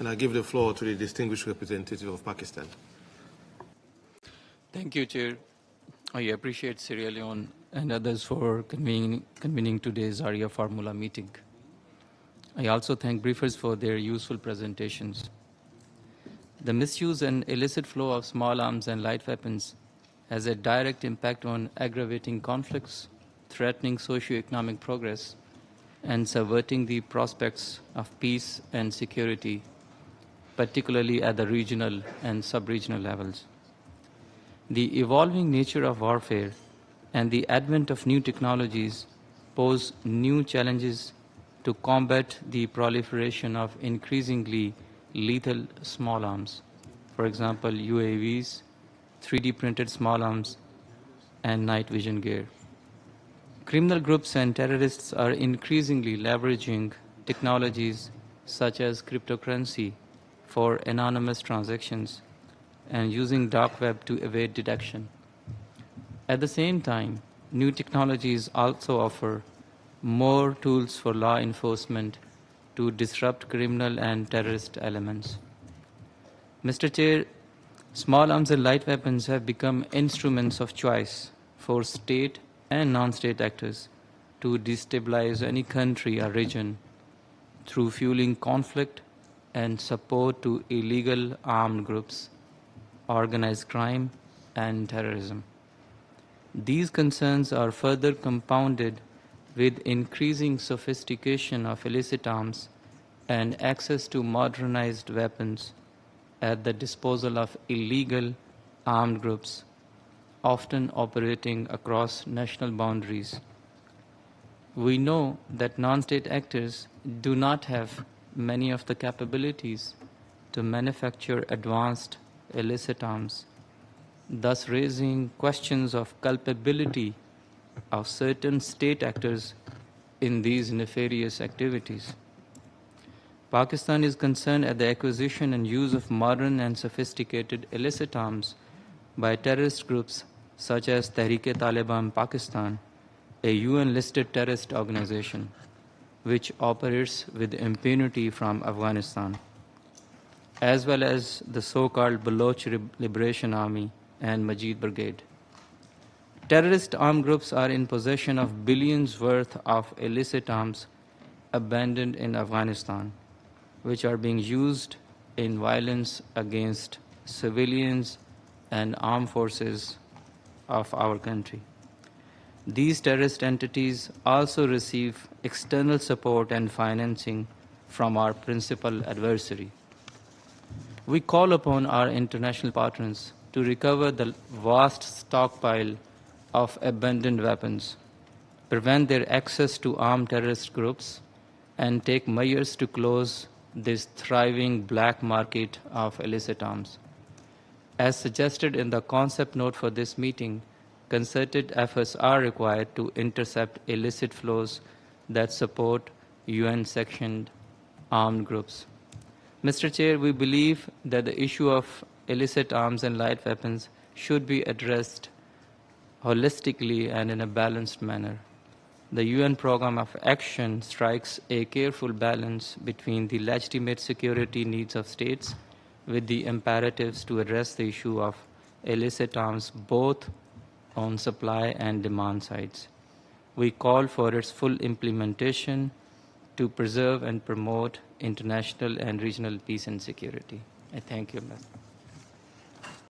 And I give the floor to the distinguished representative of Pakistan. Thank you, Chair. I appreciate Sierra Leone and others for convening today's Arria-Formula meeting. I also thank briefers for their useful presentations. The misuse and illicit flow of small arms and light weapons has a direct impact on aggravating conflicts, threatening socio-economic progress, and subverting the prospects of peace and security, particularly at the regional and sub-regional levels. The evolving nature of warfare and the advent of new technologies pose new challenges to combat the proliferation of increasingly lethal small arms. For example, UAVs, 3D printed small arms, and night vision gear. Criminal groups and terrorists are increasingly leveraging technologies such as cryptocurrency for anonymous transactions and using dark web to evade detection. At the same time, new technologies also offer more tools for law enforcement to disrupt criminal and terrorist elements. Mr. Chair, small arms and light weapons have become instruments of choice for state and non-state actors to destabilize any country or region through fueling conflict and support to illegal armed groups, organized crime, and terrorism. These concerns are further compounded with increasing sophistication of illicit arms and access to modernized weapons at the disposal of illegal armed groups, often operating across national boundaries. We know that non-state actors do not have many of the capabilities to manufacture advanced illicit arms, thus raising questions of culpability of certain state actors in these nefarious activities. Pakistan is concerned at the acquisition and use of modern and sophisticated illicit arms by terrorist groups such as Tehreek-e-Taliban Pakistan, a UN-listed terrorist organization, which operates with impunity from Afghanistan, as well as the so-called Baloch Liberation Army and Majeed Brigade. Terrorist armed groups are in possession of billions worth of illicit arms abandoned in Afghanistan, which are being used in violence against civilians and armed forces of our country. These terrorist entities also receive external support and financing from our principal adversary. We call upon our international partners to recover the vast stockpile of abandoned weapons, prevent their access to armed terrorist groups, and take measures to close this thriving black market of illicit arms. As suggested in the concept note for this meeting, concerted efforts are required to intercept illicit flows that support UN-sanctioned armed groups. Mr. Chair, we believe that the issue of illicit arms and light weapons should be addressed holistically and in a balanced manner. The UN Programme of Action strikes a careful balance between the legitimate security needs of states with the imperatives to address the issue of illicit arms both on supply and demand sides. We call for its full implementation to preserve and promote international and regional peace and security. I thank you, Mr.